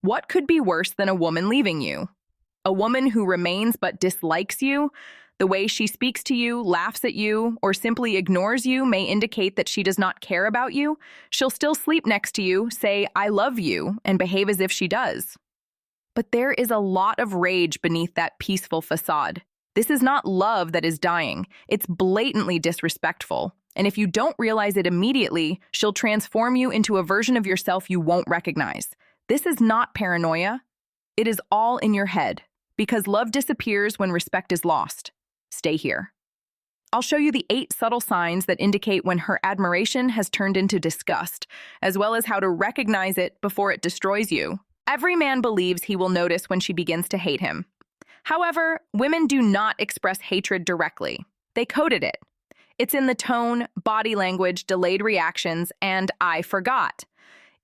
What could be worse than a woman leaving you? A woman who remains but dislikes you? The way she speaks to you, laughs at you, or simply ignores you may indicate that she does not care about you. She'll still sleep next to you, say, "I love you," and behave as if she does. But there is a lot of rage beneath that peaceful facade. This is not love that is dying. It's blatantly disrespectful. And if you don't realize it immediately, she'll transform you into a version of yourself you won't recognize. This is not paranoia. It is all in your head, because love disappears when respect is lost. Stay here. I'll show you the 8 subtle signs that indicate when her admiration has turned into disgust, as well as how to recognize it before it destroys you. Every man believes he will notice when she begins to hate him. However, women do not express hatred directly. They coded it. It's in the tone, body language, delayed reactions, and "I forgot."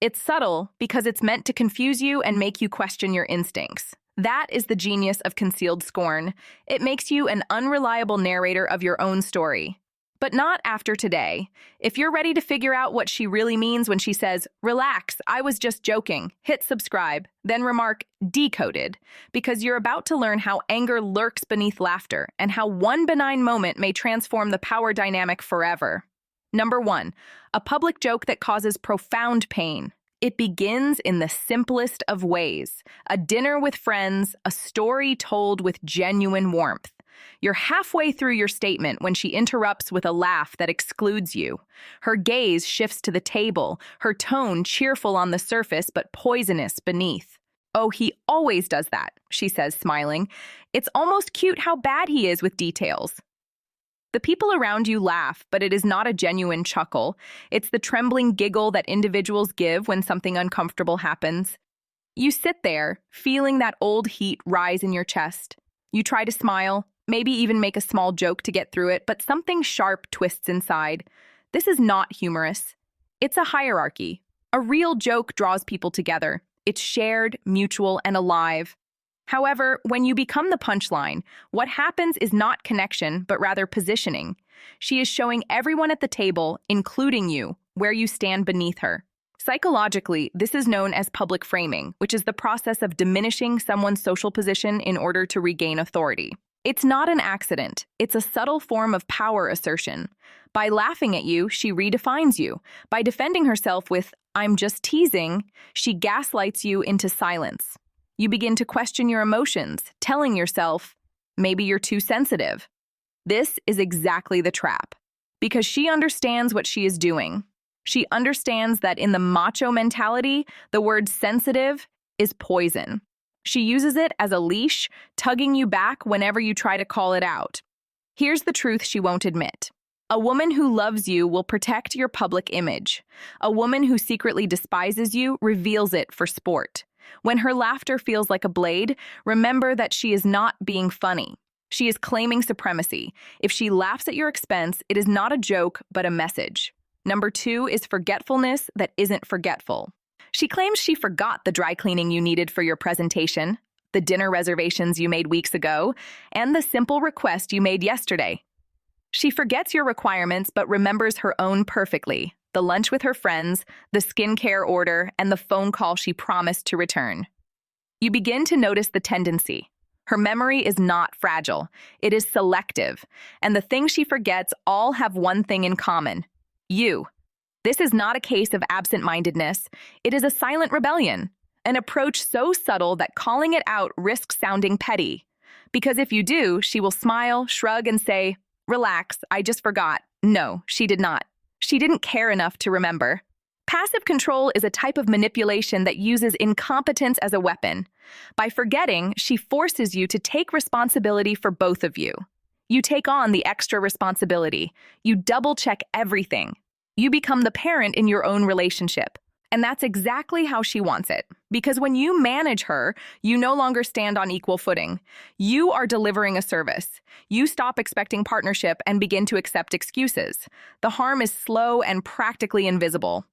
It's subtle because it's meant to confuse you and make you question your instincts. That is the genius of concealed scorn. It makes you an unreliable narrator of your own story. But not after today. If you're ready to figure out what she really means when she says, "Relax, I was just joking," hit subscribe, then remark, "Decoded," because you're about to learn how anger lurks beneath laughter and how one benign moment may transform the power dynamic forever. Number 1, a public joke that causes profound pain. It begins in the simplest of ways. A dinner with friends, a story told with genuine warmth. You're halfway through your statement when she interrupts with a laugh that excludes you. Her gaze shifts to the table, her tone cheerful on the surface but poisonous beneath. "Oh, he always does that," she says, smiling. "It's almost cute how bad he is with details." The people around you laugh, but it is not a genuine chuckle. It's the trembling giggle that individuals give when something uncomfortable happens. You sit there, feeling that old heat rise in your chest. You try to smile, maybe even make a small joke to get through it, but something sharp twists inside. This is not humorous. It's a hierarchy. A real joke draws people together. It's shared, mutual, and alive. However, when you become the punchline, what happens is not connection, but rather positioning. She is showing everyone at the table, including you, where you stand beneath her. Psychologically, this is known as public framing, which is the process of diminishing someone's social position in order to regain authority. It's not an accident. It's a subtle form of power assertion. By laughing at you, she redefines you. By defending herself with, "I'm just teasing," she gaslights you into silence. You begin to question your emotions, telling yourself, maybe you're too sensitive. This is exactly the trap, because she understands what she is doing. She understands that in the macho mentality, the word sensitive is poison. She uses it as a leash, tugging you back whenever you try to call it out. Here's the truth she won't admit. A woman who loves you will protect your public image. A woman who secretly despises you reveals it for sport. When her laughter feels like a blade, remember that she is not being funny. She is claiming supremacy. If she laughs at your expense, it is not a joke, but a message. Number 2 is forgetfulness that isn't forgetful. She claims she forgot the dry cleaning you needed for your presentation, the dinner reservations you made weeks ago, and the simple request you made yesterday. She forgets your requirements but remembers her own perfectly: the lunch with her friends, the skincare order, and the phone call she promised to return. You begin to notice the tendency. Her memory is not fragile. It is selective. And the things she forgets all have one thing in common: you. This is not a case of absent-mindedness. It is a silent rebellion, an approach so subtle that calling it out risks sounding petty. Because if you do, she will smile, shrug, and say, "Relax, I just forgot." No, she did not. She didn't care enough to remember. Passive control is a type of manipulation that uses incompetence as a weapon. By forgetting, she forces you to take responsibility for both of you. You take on the extra responsibility. You double-check everything. You become the parent in your own relationship. And that's exactly how she wants it. Because when you manage her, you no longer stand on equal footing. You are delivering a service. You stop expecting partnership and begin to accept excuses. The harm is slow and practically invisible.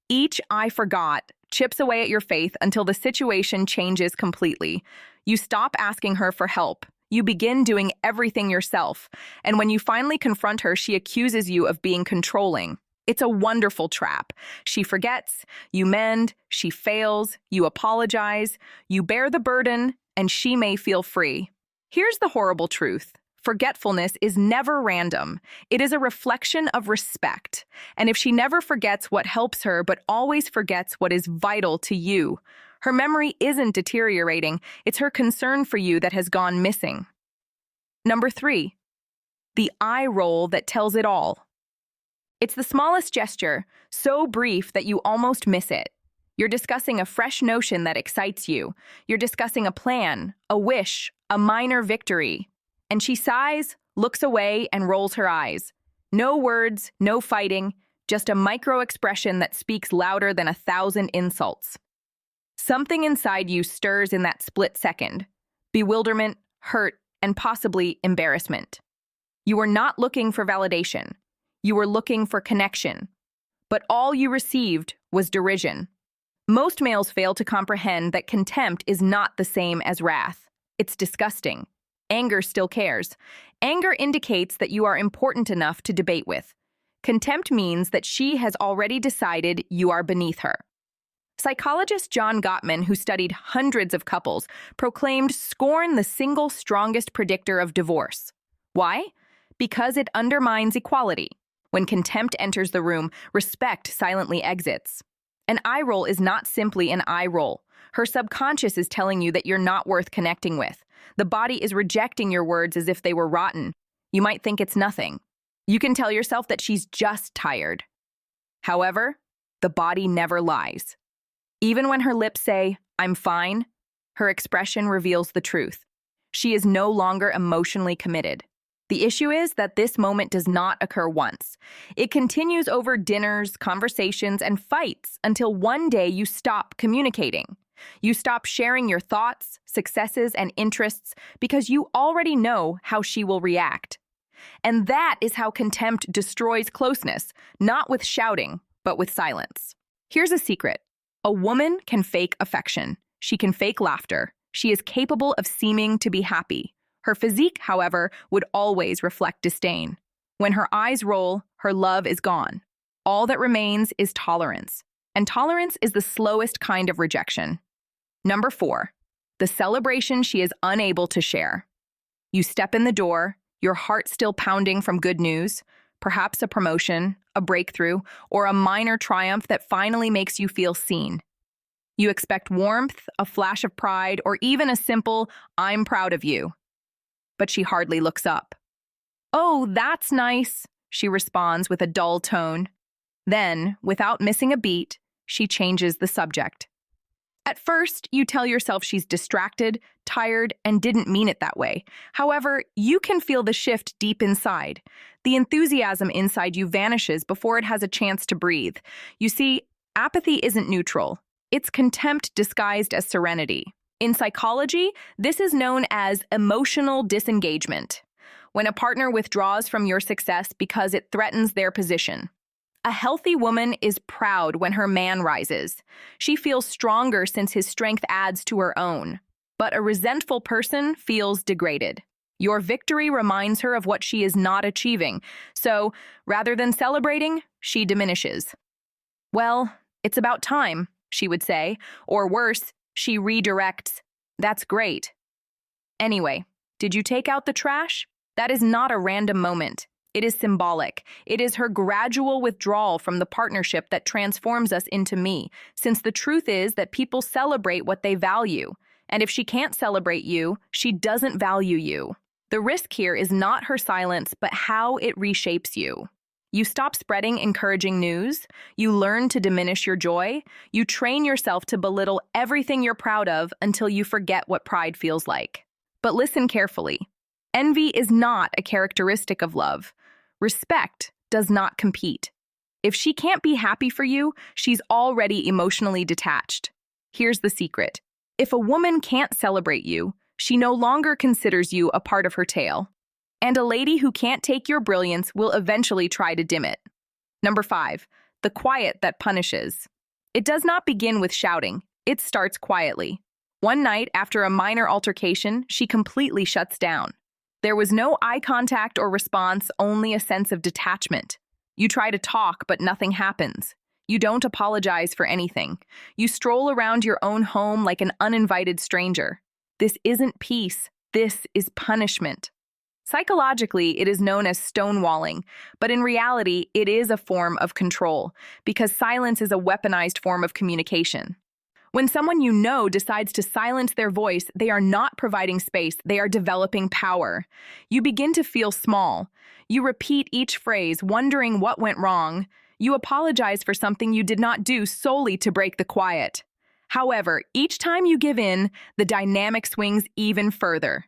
Each "I forgot" chips away at your faith until the situation changes completely. You stop asking her for help. You begin doing everything yourself. And when you finally confront her, she accuses you of being controlling. It's a wonderful trap. She forgets, you mend, she fails, you apologize, you bear the burden, and she may feel free. Here's the horrible truth. Forgetfulness is never random. It is a reflection of respect. And if she never forgets what helps her, but always forgets what is vital to you, her memory isn't deteriorating. It's her concern for you that has gone missing. Number 3, the eye roll that tells it all. It's the smallest gesture, so brief that you almost miss it. You're discussing a fresh notion that excites you. You're discussing a plan, a wish, a minor victory. And she sighs, looks away, and rolls her eyes. No words, no fighting, just a micro-expression that speaks louder than 1,000 insults. Something inside you stirs in that split second. Bewilderment, hurt, and possibly embarrassment. You were not looking for validation. You were looking for connection. But all you received was derision. Most males fail to comprehend that contempt is not the same as wrath. It's disgusting. Anger still cares. Anger indicates that you are important enough to debate with. Contempt means that she has already decided you are beneath her. Psychologist John Gottman, who studied hundreds of couples, proclaimed scorn the single strongest predictor of divorce. Why? Because it undermines equality. When contempt enters the room, respect silently exits. An eye roll is not simply an eye roll. Her subconscious is telling you that you're not worth connecting with. The body is rejecting your words as if they were rotten. You might think it's nothing. You can tell yourself that she's just tired. However, the body never lies. Even when her lips say, "I'm fine," her expression reveals the truth. She is no longer emotionally committed. The issue is that this moment does not occur once. It continues over dinners, conversations, and fights until one day you stop communicating. You stop sharing your thoughts, successes, and interests because you already know how she will react. And that is how contempt destroys closeness, not with shouting, but with silence. Here's a secret. A woman can fake affection. She can fake laughter. She is capable of seeming to be happy. Her physique, however, would always reflect disdain. When her eyes roll, her love is gone. All that remains is tolerance. And tolerance is the slowest kind of rejection. Number 4, the celebration she is unable to share. You step in the door, your heart still pounding from good news, perhaps a promotion, a breakthrough, or a minor triumph that finally makes you feel seen. You expect warmth, a flash of pride, or even a simple, "I'm proud of you." But she hardly looks up. "Oh, that's nice," she responds with a dull tone. Then, without missing a beat, she changes the subject. At first, you tell yourself she's distracted, tired, and didn't mean it that way. However, you can feel the shift deep inside. The enthusiasm inside you vanishes before it has a chance to breathe. You see, apathy isn't neutral. It's contempt disguised as serenity. In psychology, this is known as emotional disengagement, when a partner withdraws from your success because it threatens their position. A healthy woman is proud when her man rises. She feels stronger since his strength adds to her own. But a resentful person feels degraded. Your victory reminds her of what she is not achieving, so rather than celebrating, she diminishes. "Well, it's about time," she would say, or worse, she redirects, "That's great." Anyway, did you take out the trash? That is not a random moment. It is symbolic. It is her gradual withdrawal from the partnership that transforms us into me, since the truth is that people celebrate what they value. And if she can't celebrate you, she doesn't value you. The risk here is not her silence, but how it reshapes you. You stop spreading encouraging news. You learn to diminish your joy. You train yourself to belittle everything you're proud of until you forget what pride feels like. But listen carefully. Envy is not a characteristic of love. Respect does not compete. If she can't be happy for you, she's already emotionally detached. Here's the secret. If a woman can't celebrate you, she no longer considers you a part of her tale. And a lady who can't take your brilliance will eventually try to dim it. Number 5, the quiet that punishes. It does not begin with shouting. It starts quietly. One night, after a minor altercation, she completely shuts down. There was no eye contact or response, only a sense of detachment. You try to talk, but nothing happens. You don't apologize for anything. You stroll around your own home like an uninvited stranger. This isn't peace. This is punishment. Psychologically, it is known as stonewalling, but in reality, it is a form of control because silence is a weaponized form of communication. When someone you know decides to silence their voice, they are not providing space, they are developing power. You begin to feel small. You repeat each phrase, wondering what went wrong. You apologize for something you did not do solely to break the quiet. However, each time you give in, the dynamic swings even further.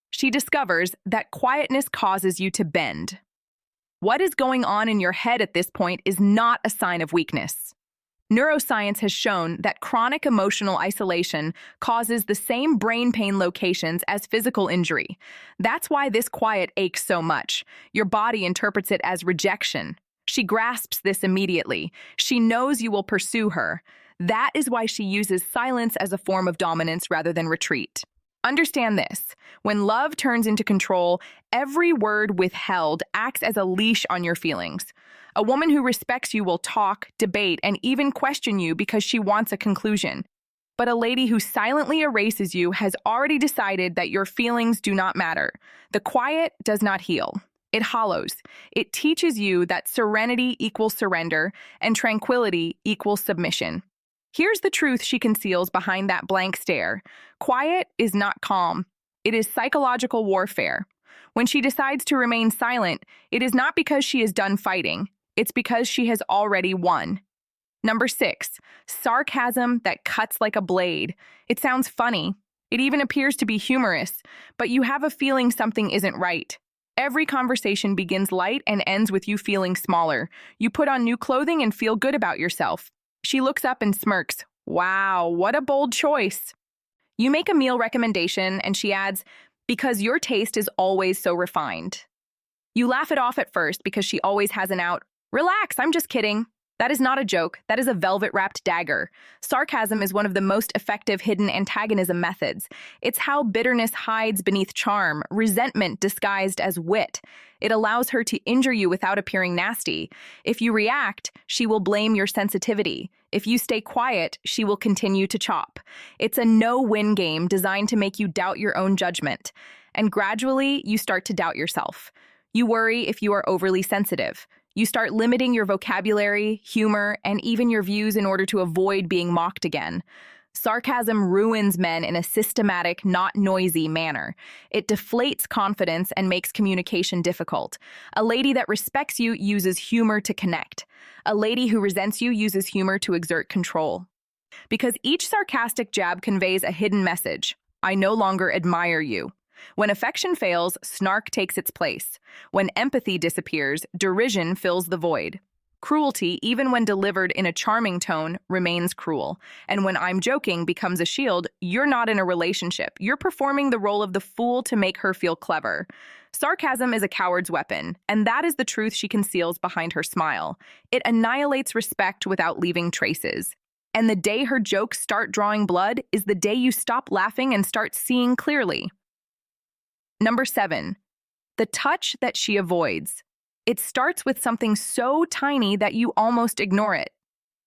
She discovers that quietness causes you to bend. What is going on in your head at this point is not a sign of weakness. Neuroscience has shown that chronic emotional isolation causes the same brain pain locations as physical injury. That's why this quiet aches so much. Your body interprets it as rejection. She grasps this immediately. She knows you will pursue her. That is why she uses silence as a form of dominance rather than retreat. Understand this. When love turns into control, every word withheld acts as a leash on your feelings. A woman who respects you will talk, debate, and even question you because she wants a conclusion. But a lady who silently erases you has already decided that your feelings do not matter. The quiet does not heal. It hollows. It teaches you that serenity equals surrender and tranquility equals submission. Here's the truth she conceals behind that blank stare. Quiet is not calm. It is psychological warfare. When she decides to remain silent, it is not because she is done fighting. It's because she has already won. Number 6, sarcasm that cuts like a blade. It sounds funny. It even appears to be humorous, but you have a feeling something isn't right. Every conversation begins light and ends with you feeling smaller. You put on new clothing and feel good about yourself. She looks up and smirks. Wow, what a bold choice. You make a meal recommendation and she adds, because your taste is always so refined. You laugh it off at first because she always has an out. Relax, I'm just kidding. That is not a joke. That is a velvet-wrapped dagger. Sarcasm is one of the most effective hidden antagonism methods. It's how bitterness hides beneath charm, resentment disguised as wit. It allows her to injure you without appearing nasty. If you react, she will blame your sensitivity. If you stay quiet, she will continue to chop. It's a no-win game designed to make you doubt your own judgment. And gradually, you start to doubt yourself. You worry if you are overly sensitive. You start limiting your vocabulary, humor, and even your views in order to avoid being mocked again. Sarcasm ruins men in a systematic, not noisy manner. It deflates confidence and makes communication difficult. A lady that respects you uses humor to connect. A lady who resents you uses humor to exert control. Because each sarcastic jab conveys a hidden message. I no longer admire you. When affection fails, snark takes its place. When empathy disappears, derision fills the void. Cruelty, even when delivered in a charming tone, remains cruel. And when I'm joking becomes a shield, you're not in a relationship. You're performing the role of the fool to make her feel clever. Sarcasm is a coward's weapon, and that is the truth she conceals behind her smile. It annihilates respect without leaving traces. And the day her jokes start drawing blood is the day you stop laughing and start seeing clearly. Number 7, the touch that she avoids. It starts with something so tiny that you almost ignore it.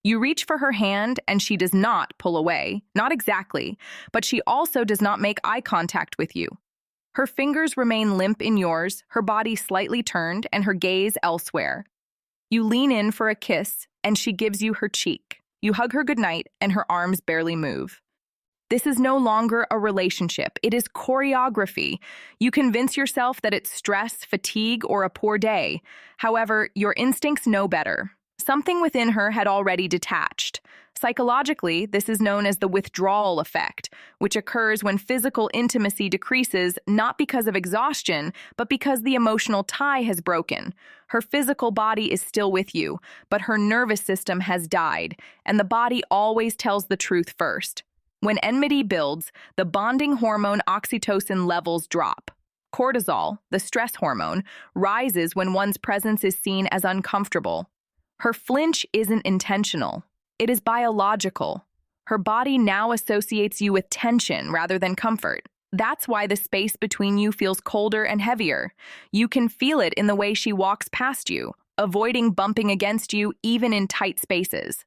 You reach for her hand and she does not pull away, not exactly, but she also does not make eye contact with you. Her fingers remain limp in yours, her body slightly turned, and her gaze elsewhere. You lean in for a kiss and she gives you her cheek. You hug her goodnight and her arms barely move. This is no longer a relationship. It is choreography. You convince yourself that it's stress, fatigue, or a poor day. However, your instincts know better. Something within her had already detached. Psychologically, this is known as the withdrawal effect, which occurs when physical intimacy decreases not because of exhaustion, but because the emotional tie has broken. Her physical body is still with you, but her nervous system has died, and the body always tells the truth first. When enmity builds, the bonding hormone oxytocin levels drop. Cortisol, the stress hormone, rises when one's presence is seen as uncomfortable. Her flinch isn't intentional. It is biological. Her body now associates you with tension rather than comfort. That's why the space between you feels colder and heavier. You can feel it in the way she walks past you, avoiding bumping against you even in tight spaces.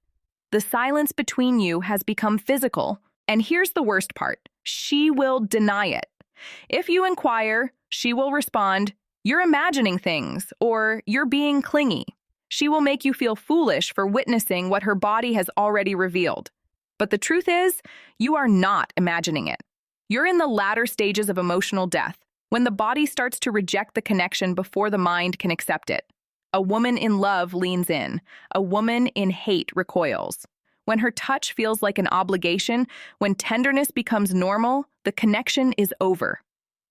The silence between you has become physical. And here's the worst part. She will deny it. If you inquire, she will respond, "You're imagining things," or "You're being clingy." She will make you feel foolish for witnessing what her body has already revealed. But the truth is, you are not imagining it. You're in the latter stages of emotional death, when the body starts to reject the connection before the mind can accept it. A woman in love leans in. A woman in hate recoils. When her touch feels like an obligation, when tenderness becomes normal, the connection is over.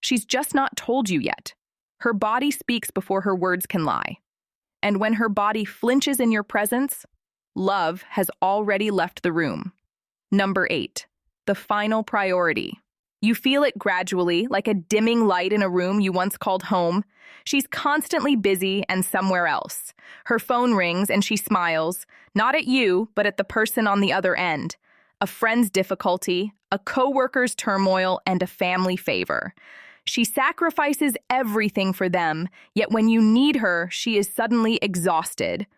She's just not told you yet. Her body speaks before her words can lie. And when her body flinches in your presence, love has already left the room. Number 8, the final priority. You feel it gradually, like a dimming light in a room you once called home. She's constantly busy and somewhere else. Her phone rings and she smiles, not at you, but at the person on the other end. A friend's difficulty, a coworker's turmoil, and a family favor. She sacrifices everything for them, yet when you need her, she is suddenly exhausted.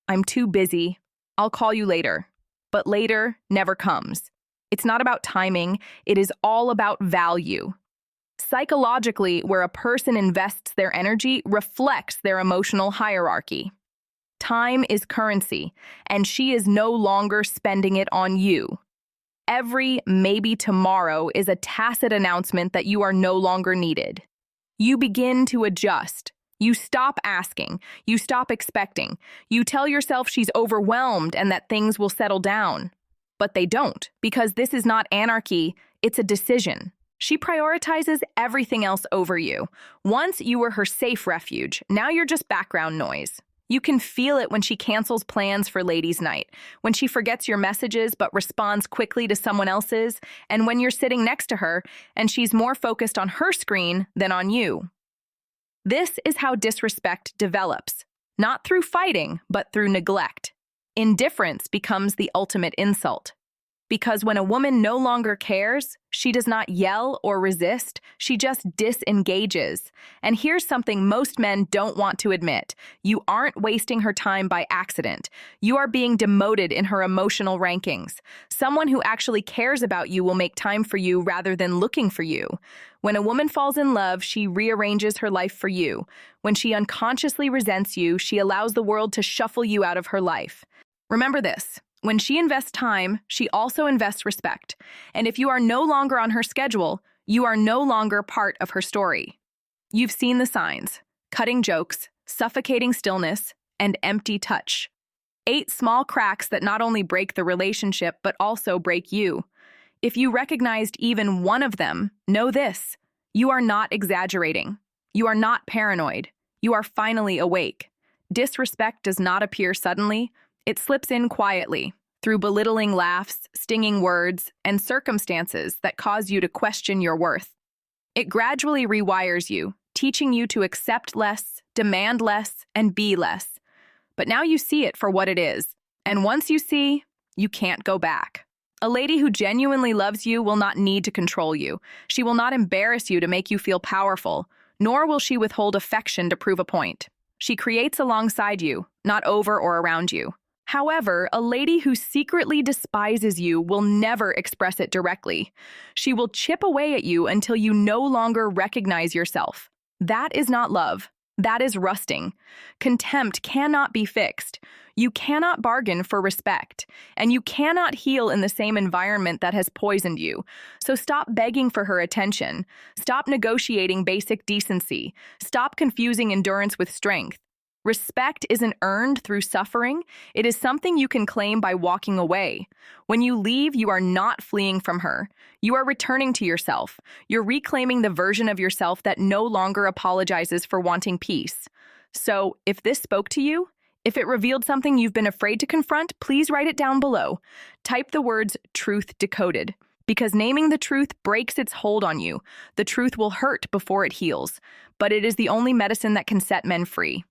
"I'm too busy. I'll call you later." But later never comes. It's not about timing, it is all about value. Psychologically, where a person invests their energy reflects their emotional hierarchy. Time is currency, and she is no longer spending it on you. Every maybe tomorrow is a tacit announcement that you are no longer needed. You begin to adjust. You stop asking. You stop expecting. You tell yourself she's overwhelmed and that things will settle down. But they don't, because this is not anarchy, it's a decision. She prioritizes everything else over you. Once you were her safe refuge, now you're just background noise. You can feel it when she cancels plans for ladies' night, when she forgets your messages but responds quickly to someone else's, and when you're sitting next to her and she's more focused on her screen than on you. This is how disrespect develops, not through fighting, but through neglect. Indifference becomes the ultimate insult. Because when a woman no longer cares, she does not yell or resist, she just disengages. And here's something most men don't want to admit. You aren't wasting her time by accident. You are being demoted in her emotional rankings. Someone who actually cares about you will make time for you rather than looking for you. When a woman falls in love, she rearranges her life for you. When she unconsciously resents you, she allows the world to shuffle you out of her life. Remember this. When she invests time, she also invests respect. And if you are no longer on her schedule, you are no longer part of her story. You've seen the signs: cutting jokes, suffocating stillness, and empty touch. 8 small cracks that not only break the relationship, but also break you. If you recognized even one of them, know this: you are not exaggerating. You are not paranoid. You are finally awake. Disrespect does not appear suddenly. It slips in quietly, through belittling laughs, stinging words, and circumstances that cause you to question your worth. It gradually rewires you, teaching you to accept less, demand less, and be less. But now you see it for what it is. And once you see, you can't go back. A lady who genuinely loves you will not need to control you. She will not embarrass you to make you feel powerful, nor will she withhold affection to prove a point. She creates alongside you, not over or around you. However, a lady who secretly despises you will never express it directly. She will chip away at you until you no longer recognize yourself. That is not love. That is rusting. Contempt cannot be fixed. You cannot bargain for respect, and you cannot heal in the same environment that has poisoned you. So stop begging for her attention. Stop negotiating basic decency. Stop confusing endurance with strength. Respect isn't earned through suffering. It is something you can claim by walking away. When you leave, you are not fleeing from her. You are returning to yourself. You're reclaiming the version of yourself that no longer apologizes for wanting peace. So, if this spoke to you, if it revealed something you've been afraid to confront, please write it down below. Type the words "truth decoded," because naming the truth breaks its hold on you. The truth will hurt before it heals, but it is the only medicine that can set men free.